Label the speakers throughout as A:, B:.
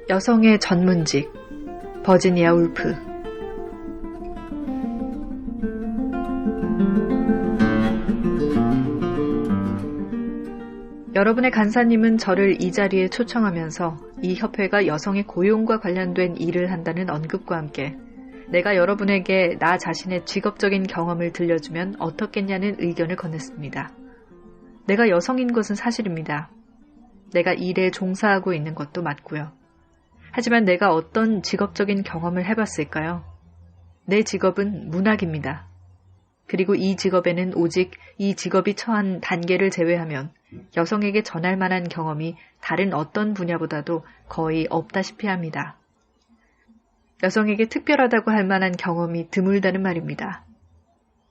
A: 여성의 전문직, 버지니아 울프. 여러분의 간사님은 저를 이 자리에 초청하면서 이 협회가 여성의 고용과 관련된 일을 한다는 언급과 함께 내가 여러분에게 나 자신의 직업적인 경험을 들려주면 어떻겠냐는 의견을 건넸습니다. 내가 여성인 것은 사실입니다. 내가 일에 종사하고 있는 것도 맞고요. 하지만 내가 어떤 직업적인 경험을 해봤을까요? 내 직업은 문학입니다. 그리고 이 직업에는 오직 이 직업이 처한 단계를 제외하면 여성에게 전할 만한 경험이 다른 어떤 분야보다도 거의 없다시피 합니다. 여성에게 특별하다고 할 만한 경험이 드물다는 말입니다.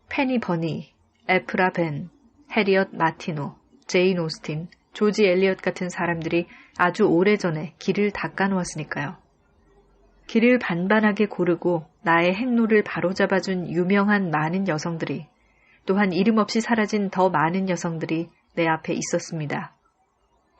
A: 페니 버니, 에프라 벤, 해리엇 마티노, 제인 오스틴, 조지 엘리엇 같은 사람들이 아주 오래전에 길을 닦아놓았으니까요. 길을 반반하게 고르고 나의 행로를 바로잡아준 유명한 많은 여성들이, 또한 이름 없이 사라진 더 많은 여성들이 내 앞에 있었습니다.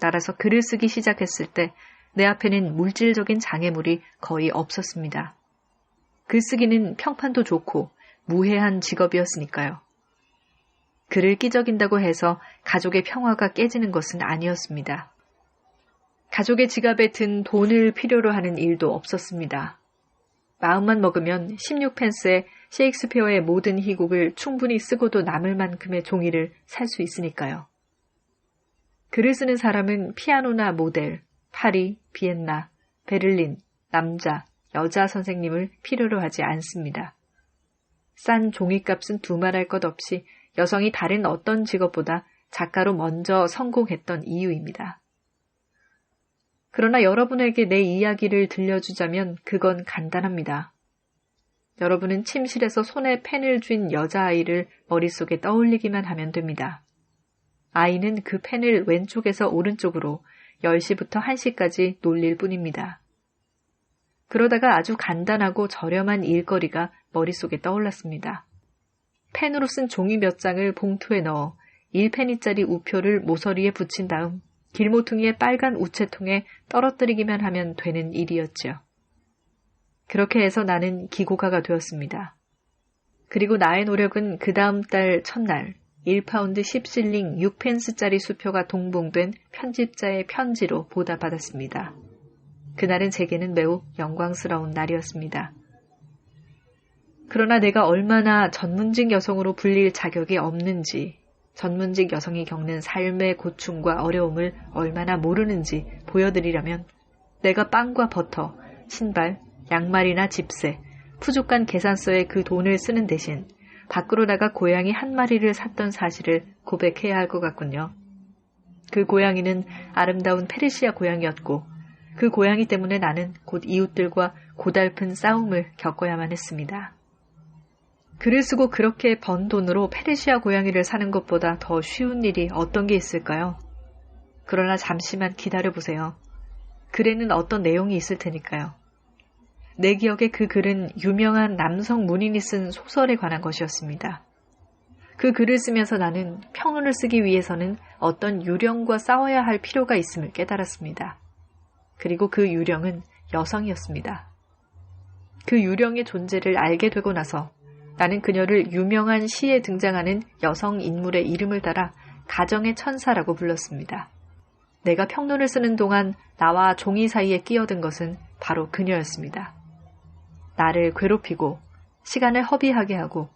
A: 따라서 글을 쓰기 시작했을 때 내 앞에는 물질적인 장애물이 거의 없었습니다. 글쓰기는 평판도 좋고 무해한 직업이었으니까요. 글을 끼적인다고 해서 가족의 평화가 깨지는 것은 아니었습니다. 가족의 지갑에 든 돈을 필요로 하는 일도 없었습니다. 마음만 먹으면 16펜스에 셰익스피어의 모든 희곡을 충분히 쓰고도 남을 만큼의 종이를 살 수 있으니까요. 글을 쓰는 사람은 피아노나 모델, 파리, 비엔나, 베를린, 남자, 여자 선생님을 필요로 하지 않습니다. 싼 종이값은 두말할 것 없이 여성이 다른 어떤 직업보다 작가로 먼저 성공했던 이유입니다. 그러나 여러분에게 내 이야기를 들려주자면 그건 간단합니다. 여러분은 침실에서 손에 펜을 쥔 여자아이를 머릿속에 떠올리기만 하면 됩니다. 아이는 그 펜을 왼쪽에서 오른쪽으로 10시부터 1시까지 놀릴 뿐입니다. 그러다가 아주 간단하고 저렴한 일거리가 머릿속에 떠올랐습니다. 펜으로 쓴 종이 몇 장을 봉투에 넣어 1페니짜리 우표를 모서리에 붙인 다음 길모퉁이의 빨간 우체통에 떨어뜨리기만 하면 되는 일이었죠. 그렇게 해서 나는 기고가가 되었습니다. 그리고 나의 노력은 그 다음 달 첫날 1파운드 10실링 6펜스짜리 수표가 동봉된 편집자의 편지로 보답받았습니다. 그날은 제게는 매우 영광스러운 날이었습니다. 그러나 내가 얼마나 전문직 여성으로 불릴 자격이 없는지, 전문직 여성이 겪는 삶의 고충과 어려움을 얼마나 모르는지 보여드리려면 내가 빵과 버터, 신발, 양말이나 집세, 푸족한 계산서에 그 돈을 쓰는 대신 밖으로 나가 고양이 한 마리를 샀던 사실을 고백해야 할 것 같군요. 그 고양이는 아름다운 페르시아 고양이였고 그 고양이 때문에 나는 곧 이웃들과 고달픈 싸움을 겪어야만 했습니다. 글을 쓰고 그렇게 번 돈으로 페르시아 고양이를 사는 것보다 더 쉬운 일이 어떤 게 있을까요? 그러나 잠시만 기다려보세요. 글에는 어떤 내용이 있을 테니까요. 내 기억에 그 글은 유명한 남성 문인이 쓴 소설에 관한 것이었습니다. 그 글을 쓰면서 나는 평론을 쓰기 위해서는 어떤 유령과 싸워야 할 필요가 있음을 깨달았습니다. 그리고 그 유령은 여성이었습니다. 그 유령의 존재를 알게 되고 나서 나는 그녀를 유명한 시에 등장하는 여성 인물의 이름을 따라 가정의 천사라고 불렀습니다. 내가 평론을 쓰는 동안 나와 종이 사이에 끼어든 것은 바로 그녀였습니다. 나를 괴롭히고 시간을 허비하게 하고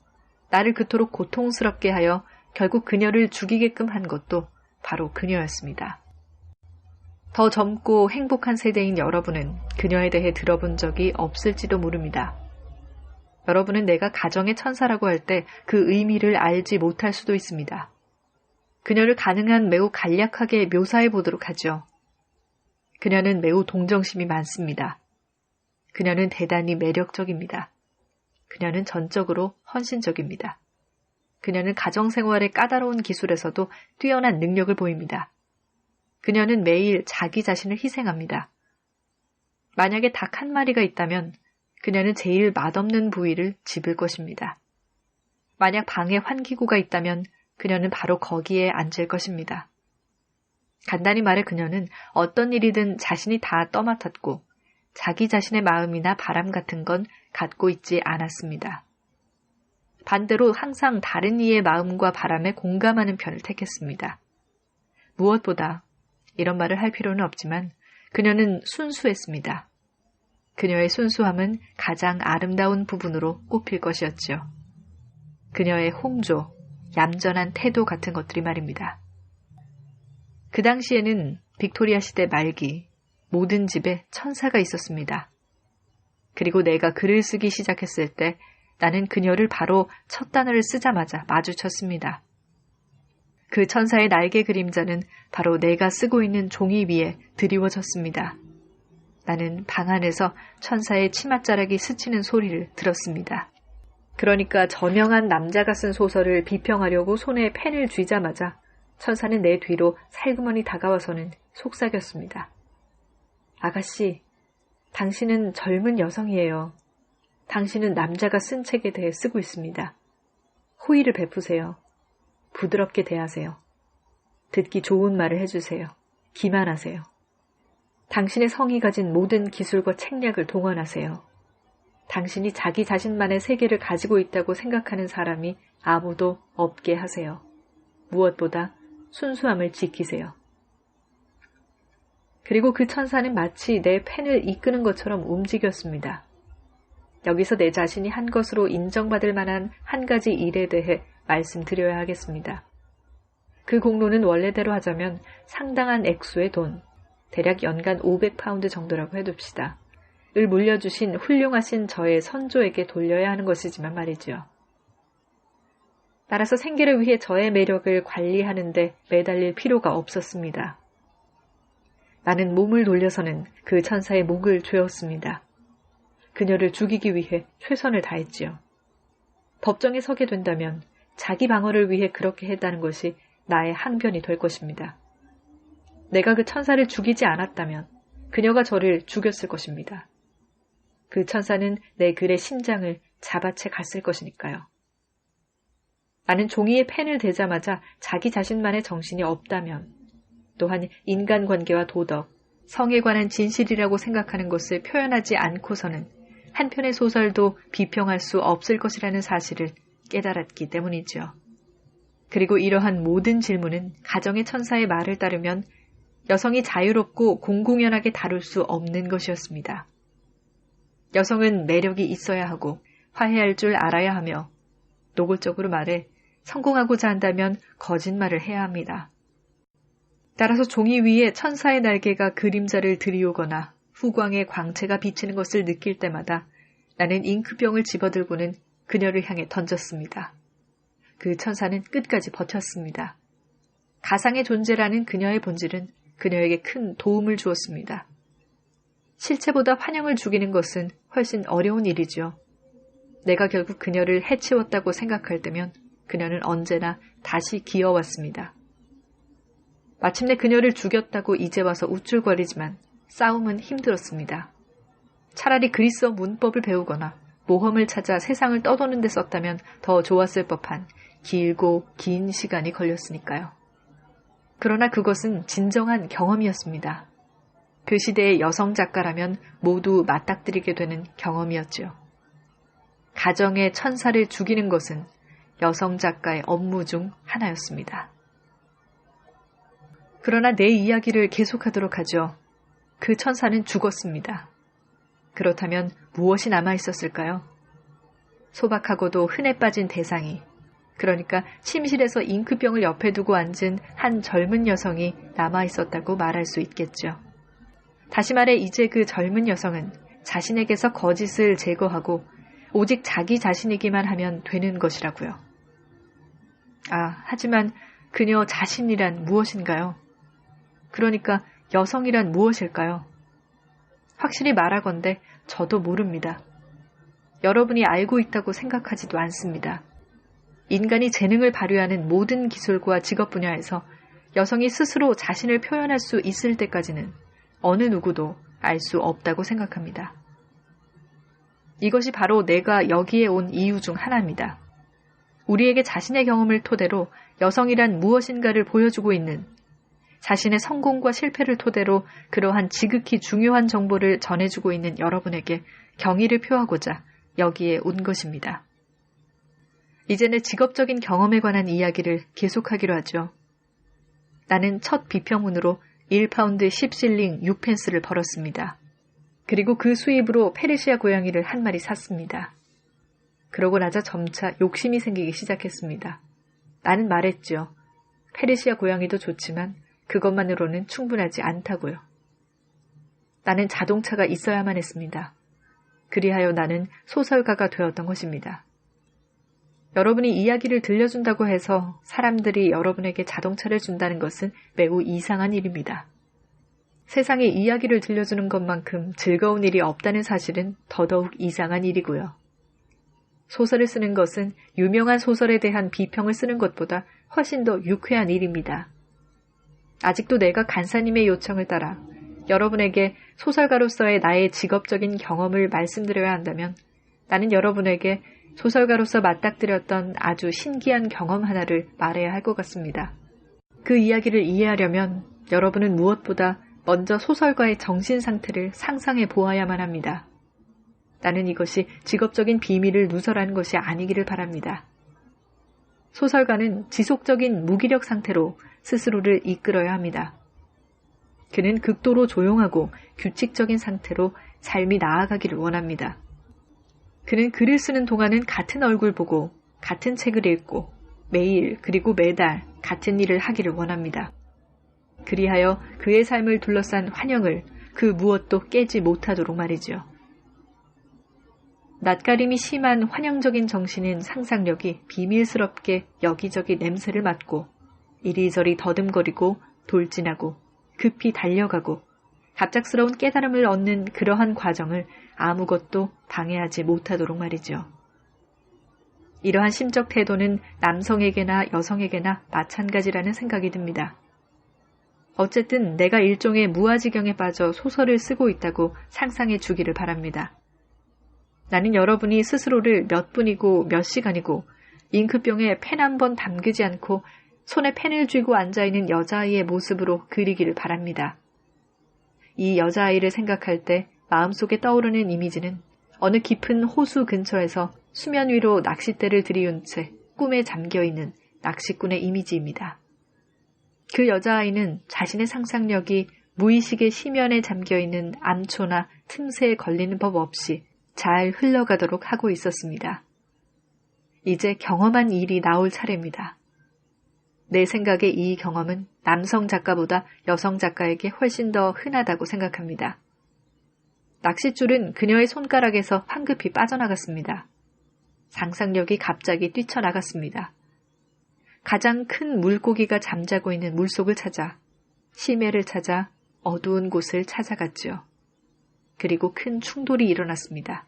A: 나를 그토록 고통스럽게 하여 결국 그녀를 죽이게끔 한 것도 바로 그녀였습니다. 더 젊고 행복한 세대인 여러분은 그녀에 대해 들어본 적이 없을지도 모릅니다. 여러분은 내가 가정의 천사라고 할 때 그 의미를 알지 못할 수도 있습니다. 그녀를 가능한 매우 간략하게 묘사해 보도록 하죠. 그녀는 매우 동정심이 많습니다. 그녀는 대단히 매력적입니다. 그녀는 전적으로 헌신적입니다. 그녀는 가정생활의 까다로운 기술에서도 뛰어난 능력을 보입니다. 그녀는 매일 자기 자신을 희생합니다. 만약에 닭 한 마리가 있다면 그녀는 제일 맛없는 부위를 집을 것입니다. 만약 방에 환기구가 있다면 그녀는 바로 거기에 앉을 것입니다. 간단히 말해 그녀는 어떤 일이든 자신이 다 떠맡았고 자기 자신의 마음이나 바람 같은 건 갖고 있지 않았습니다. 반대로 항상 다른 이의 마음과 바람에 공감하는 편을 택했습니다. 무엇보다 이런 말을 할 필요는 없지만 그녀는 순수했습니다. 그녀의 순수함은 가장 아름다운 부분으로 꼽힐 것이었죠. 그녀의 홍조, 얌전한 태도 같은 것들이 말입니다. 그 당시에는 빅토리아 시대 말기 모든 집에 천사가 있었습니다. 그리고 내가 글을 쓰기 시작했을 때 나는 그녀를 바로 첫 단어를 쓰자마자 마주쳤습니다. 그 천사의 날개 그림자는 바로 내가 쓰고 있는 종이 위에 드리워졌습니다. 나는 방 안에서 천사의 치맛자락이 스치는 소리를 들었습니다. 그러니까 저명한 남자가 쓴 소설을 비평하려고 손에 펜을 쥐자마자 천사는 내 뒤로 살그머니 다가와서는 속삭였습니다. 아가씨, 당신은 젊은 여성이에요. 당신은 남자가 쓴 책에 대해 쓰고 있습니다. 호의를 베푸세요. 부드럽게 대하세요. 듣기 좋은 말을 해주세요. 기만하세요. 당신의 성이 가진 모든 기술과 책략을 동원하세요. 당신이 자기 자신만의 세계를 가지고 있다고 생각하는 사람이 아무도 없게 하세요. 무엇보다 순수함을 지키세요. 그리고 그 천사는 마치 내 펜을 이끄는 것처럼 움직였습니다. 여기서 내 자신이 한 것으로 인정받을 만한 한 가지 일에 대해 말씀드려야 하겠습니다. 그 공로는 원래대로 하자면 상당한 액수의 돈, 대략 연간 500파운드 정도라고 해둡시다. 을 물려주신 훌륭하신 저의 선조에게 돌려야 하는 것이지만 말이죠. 따라서 생계를 위해 저의 매력을 관리하는데 매달릴 필요가 없었습니다. 나는 몸을 돌려서는 그 천사의 목을 조였습니다. 그녀를 죽이기 위해 최선을 다했지요. 법정에 서게 된다면 자기 방어를 위해 그렇게 했다는 것이 나의 항변이 될 것입니다. 내가 그 천사를 죽이지 않았다면 그녀가 저를 죽였을 것입니다. 그 천사는 내 글의 심장을 잡아채 갔을 것이니까요. 나는 종이에 펜을 대자마자 자기 자신만의 정신이 없다면, 또한 인간관계와 도덕, 성에 관한 진실이라고 생각하는 것을 표현하지 않고서는 한 편의 소설도 비평할 수 없을 것이라는 사실을 깨달았기 때문이죠. 그리고 이러한 모든 질문은 가정의 천사의 말을 따르면 여성이 자유롭고 공공연하게 다룰 수 없는 것이었습니다. 여성은 매력이 있어야 하고 화해할 줄 알아야 하며 노골적으로 말해 성공하고자 한다면 거짓말을 해야 합니다. 따라서 종이 위에 천사의 날개가 그림자를 들이오거나 후광의 광채가 비치는 것을 느낄 때마다 나는 잉크병을 집어들고는 그녀를 향해 던졌습니다. 그 천사는 끝까지 버텼습니다. 가상의 존재라는 그녀의 본질은 그녀에게 큰 도움을 주었습니다. 실체보다 환영을 죽이는 것은 훨씬 어려운 일이죠. 내가 결국 그녀를 해치웠다고 생각할 때면 그녀는 언제나 다시 기어왔습니다. 마침내 그녀를 죽였다고 이제 와서 우쭐거리지만 싸움은 힘들었습니다. 차라리 그리스어 문법을 배우거나 모험을 찾아 세상을 떠도는 데 썼다면 더 좋았을 법한 길고 긴 시간이 걸렸으니까요. 그러나 그것은 진정한 경험이었습니다. 그 시대의 여성 작가라면 모두 맞닥뜨리게 되는 경험이었죠. 가정의 천사를 죽이는 것은 여성 작가의 업무 중 하나였습니다. 그러나 내 이야기를 계속하도록 하죠. 그 천사는 죽었습니다. 그렇다면 무엇이 남아있었을까요? 소박하고도 흔해 빠진 대상이, 그러니까 침실에서 잉크병을 옆에 두고 앉은 한 젊은 여성이 남아있었다고 말할 수 있겠죠. 다시 말해 이제 그 젊은 여성은 자신에게서 거짓을 제거하고 오직 자기 자신이기만 하면 되는 것이라고요. 하지만 그녀 자신이란 무엇인가요? 그러니까 여성이란 무엇일까요? 확실히 말하건대 저도 모릅니다. 여러분이 알고 있다고 생각하지도 않습니다. 인간이 재능을 발휘하는 모든 기술과 직업 분야에서 여성이 스스로 자신을 표현할 수 있을 때까지는 어느 누구도 알 수 없다고 생각합니다. 이것이 바로 내가 여기에 온 이유 중 하나입니다. 우리에게 자신의 경험을 토대로 여성이란 무엇인가를 보여주고 있는, 자신의 성공과 실패를 토대로 그러한 지극히 중요한 정보를 전해주고 있는 여러분에게 경의를 표하고자 여기에 온 것입니다. 이제 내 직업적인 경험에 관한 이야기를 계속하기로 하죠. 나는 첫 비평문으로 1파운드 10실링 6펜스를 벌었습니다. 그리고 그 수입으로 페르시아 고양이를 한 마리 샀습니다. 그러고 나자 점차 욕심이 생기기 시작했습니다. 나는 말했죠. 페르시아 고양이도 좋지만 그것만으로는 충분하지 않다고요. 나는 자동차가 있어야만 했습니다. 그리하여 나는 소설가가 되었던 것입니다. 여러분이 이야기를 들려준다고 해서 사람들이 여러분에게 자동차를 준다는 것은 매우 이상한 일입니다. 세상에 이야기를 들려주는 것만큼 즐거운 일이 없다는 사실은 더더욱 이상한 일이고요. 소설을 쓰는 것은 유명한 소설에 대한 비평을 쓰는 것보다 훨씬 더 유쾌한 일입니다. 아직도 내가 간사님의 요청을 따라 여러분에게 소설가로서의 나의 직업적인 경험을 말씀드려야 한다면 나는 여러분에게 소설가로서 맞닥뜨렸던 아주 신기한 경험 하나를 말해야 할 것 같습니다. 그 이야기를 이해하려면 여러분은 무엇보다 먼저 소설가의 정신 상태를 상상해 보아야만 합니다. 나는 이것이 직업적인 비밀을 누설하는 것이 아니기를 바랍니다. 소설가는 지속적인 무기력 상태로 스스로를 이끌어야 합니다. 그는 극도로 조용하고 규칙적인 상태로 삶이 나아가기를 원합니다. 그는 글을 쓰는 동안은 같은 얼굴 보고 같은 책을 읽고 매일 그리고 매달 같은 일을 하기를 원합니다. 그리하여 그의 삶을 둘러싼 환영을 그 무엇도 깨지 못하도록 말이죠. 낯가림이 심한 환영적인 정신인 상상력이 비밀스럽게 여기저기 냄새를 맡고 이리저리 더듬거리고 돌진하고 급히 달려가고 갑작스러운 깨달음을 얻는 그러한 과정을 아무것도 방해하지 못하도록 말이죠. 이러한 심적 태도는 남성에게나 여성에게나 마찬가지라는 생각이 듭니다. 어쨌든 내가 일종의 무아지경에 빠져 소설을 쓰고 있다고 상상해 주기를 바랍니다. 나는 여러분이 스스로를 몇 분이고 몇 시간이고 잉크병에 펜 한 번 담그지 않고 손에 펜을 쥐고 앉아있는 여자아이의 모습으로 그리기를 바랍니다. 이 여자아이를 생각할 때 마음속에 떠오르는 이미지는 어느 깊은 호수 근처에서 수면 위로 낚싯대를 들이운 채 꿈에 잠겨있는 낚시꾼의 이미지입니다. 그 여자아이는 자신의 상상력이 무의식의 심연에 잠겨있는 암초나 틈새에 걸리는 법 없이 잘 흘러가도록 하고 있었습니다. 이제 경험한 일이 나올 차례입니다. 내 생각에 이 경험은 남성 작가보다 여성 작가에게 훨씬 더 흔하다고 생각합니다. 낚싯줄은 그녀의 손가락에서 황급히 빠져나갔습니다. 상상력이 갑자기 뛰쳐나갔습니다. 가장 큰 물고기가 잠자고 있는 물속을 찾아, 심해를 찾아 어두운 곳을 찾아갔죠. 그리고 큰 충돌이 일어났습니다.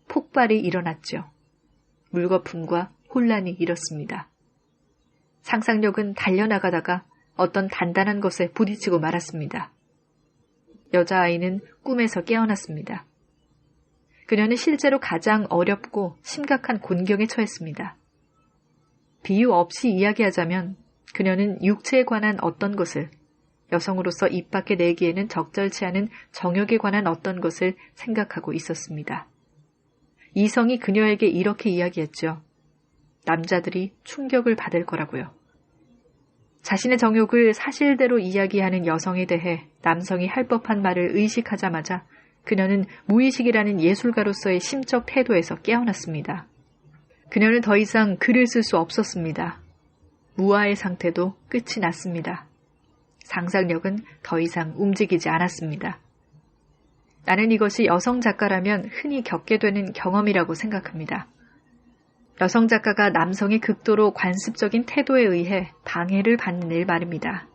A: 폭발이 일어났죠. 물거품과 혼란이 일었습니다. 상상력은 달려나가다가 어떤 단단한 것에 부딪히고 말았습니다. 여자아이는 꿈에서 깨어났습니다. 그녀는 실제로 가장 어렵고 심각한 곤경에 처했습니다. 비유 없이 이야기하자면 그녀는 육체에 관한 어떤 것을, 여성으로서 입 밖에 내기에는 적절치 않은 정욕에 관한 어떤 것을 생각하고 있었습니다. 이성이 그녀에게 이렇게 이야기했죠. 남자들이 충격을 받을 거라고요. 자신의 정욕을 사실대로 이야기하는 여성에 대해 남성이 할 법한 말을 의식하자마자 그녀는 무의식이라는 예술가로서의 심적 태도에서 깨어났습니다. 그녀는 더 이상 글을 쓸 수 없었습니다. 무아의 상태도 끝이 났습니다. 상상력은 더 이상 움직이지 않았습니다. 나는 이것이 여성 작가라면 흔히 겪게 되는 경험이라고 생각합니다. 여성 작가가 남성의 극도로 관습적인 태도에 의해 방해를 받는 일 말입니다.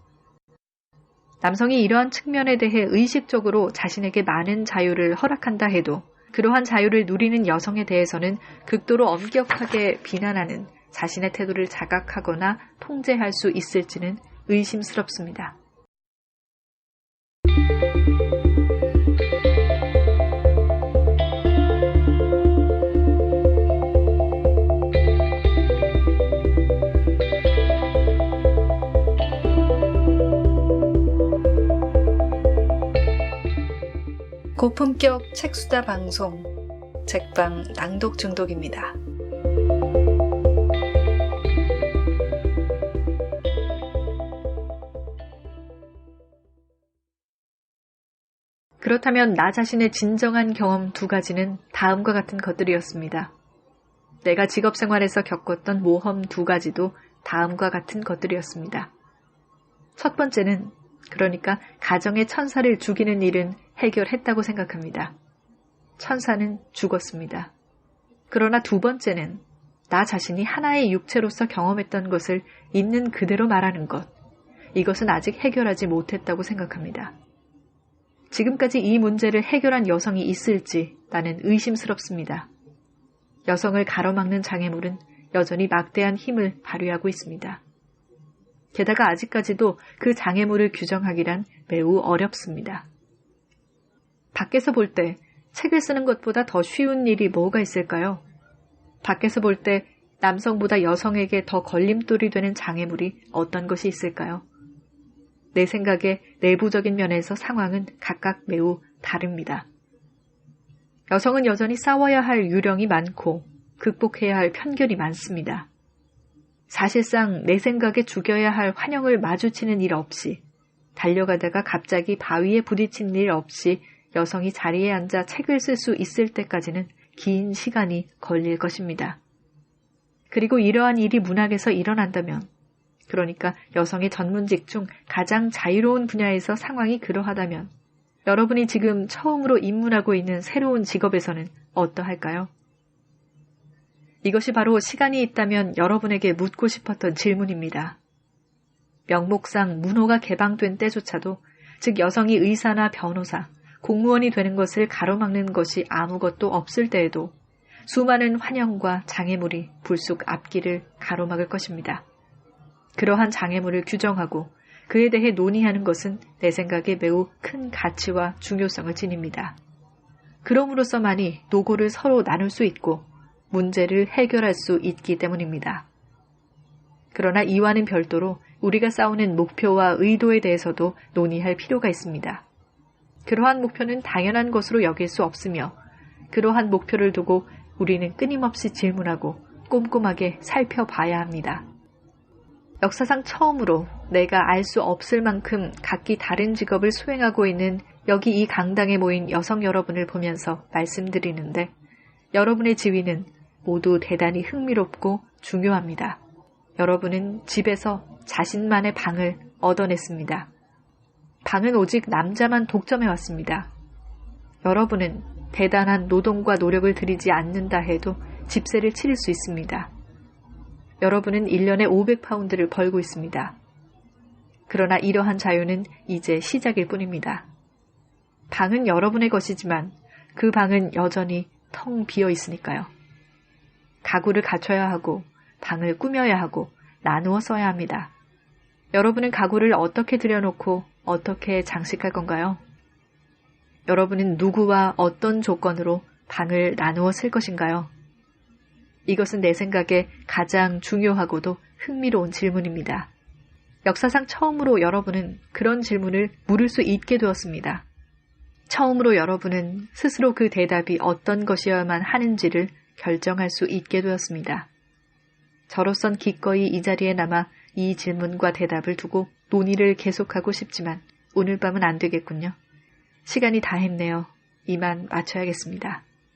A: 남성이 이러한 측면에 대해 의식적으로 자신에게 많은 자유를 허락한다 해도 그러한 자유를 누리는 여성에 대해서는 극도로 엄격하게 비난하는 자신의 태도를 자각하거나 통제할 수 있을지는 의심스럽습니다. 고품격 책수다 방송 책방 낭독 중독입니다. 그렇다면 나 자신의 진정한 경험 2가지는 다음과 같은 것들이었습니다. 내가 직업생활에서 겪었던 모험 2가지도 다음과 같은 것들이었습니다. 첫 번째는, 그러니까 가정의 천사를 죽이는 일은 해결했다고 생각합니다. 천사는 죽었습니다. 그러나 2번째는 나 자신이 하나의 육체로서 경험했던 것을 있는 그대로 말하는 것, 이것은 아직 해결하지 못했다고 생각합니다. 지금까지 이 문제를 해결한 여성이 있을지 나는 의심스럽습니다. 여성을 가로막는 장애물은 여전히 막대한 힘을 발휘하고 있습니다. 게다가 아직까지도 그 장애물을 규정하기란 매우 어렵습니다. 밖에서 볼 때 책을 쓰는 것보다 더 쉬운 일이 뭐가 있을까요? 밖에서 볼 때 남성보다 여성에게 더 걸림돌이 되는 장애물이 어떤 것이 있을까요? 내 생각에 내부적인 면에서 상황은 각각 매우 다릅니다. 여성은 여전히 싸워야 할 유령이 많고 극복해야 할 편견이 많습니다. 사실상 내 생각에 죽여야 할 환영을 마주치는 일 없이, 달려가다가 갑자기 바위에 부딪힌 일 없이 여성이 자리에 앉아 책을 쓸 수 있을 때까지는 긴 시간이 걸릴 것입니다. 그리고 이러한 일이 문학에서 일어난다면, 그러니까 여성의 전문직 중 가장 자유로운 분야에서 상황이 그러하다면, 여러분이 지금 처음으로 입문하고 있는 새로운 직업에서는 어떠할까요? 이것이 바로 시간이 있다면 여러분에게 묻고 싶었던 질문입니다. 명목상 문호가 개방된 때조차도, 즉 여성이 의사나 변호사, 공무원이 되는 것을 가로막는 것이 아무것도 없을 때에도 수많은 환영과 장애물이 불쑥 앞길을 가로막을 것입니다. 그러한 장애물을 규정하고 그에 대해 논의하는 것은 내 생각에 매우 큰 가치와 중요성을 지닙니다. 그럼으로써만이 노고를 서로 나눌 수 있고 문제를 해결할 수 있기 때문입니다. 그러나 이와는 별도로 우리가 싸우는 목표와 의도에 대해서도 논의할 필요가 있습니다. 그러한 목표는 당연한 것으로 여길 수 없으며, 그러한 목표를 두고 우리는 끊임없이 질문하고 꼼꼼하게 살펴봐야 합니다. 역사상 처음으로 내가 알 수 없을 만큼 각기 다른 직업을 수행하고 있는 여기 이 강당에 모인 여성 여러분을 보면서 말씀드리는데, 여러분의 지위는 모두 대단히 흥미롭고 중요합니다. 여러분은 집에서 자신만의 방을 얻어냈습니다. 방은 오직 남자만 독점해왔습니다. 여러분은 대단한 노동과 노력을 들이지 않는다 해도 집세를 치를 수 있습니다. 여러분은 1년에 500파운드를 벌고 있습니다. 그러나 이러한 자유는 이제 시작일 뿐입니다. 방은 여러분의 것이지만 그 방은 여전히 텅 비어 있으니까요. 가구를 갖춰야 하고 방을 꾸며야 하고 나누어 써야 합니다. 여러분은 가구를 어떻게 들여놓고 어떻게 장식할 건가요? 여러분은 누구와 어떤 조건으로 방을 나누어 쓸 것인가요? 이것은 내 생각에 가장 중요하고도 흥미로운 질문입니다. 역사상 처음으로 여러분은 그런 질문을 물을 수 있게 되었습니다. 처음으로 여러분은 스스로 그 대답이 어떤 것이어야만 하는지를 결정할 수 있게 되었습니다. 저로선 기꺼이 이 자리에 남아 이 질문과 대답을 두고 논의를 계속하고 싶지만 오늘 밤은 안 되겠군요. 시간이 다 했네요. 이만 마쳐야겠습니다.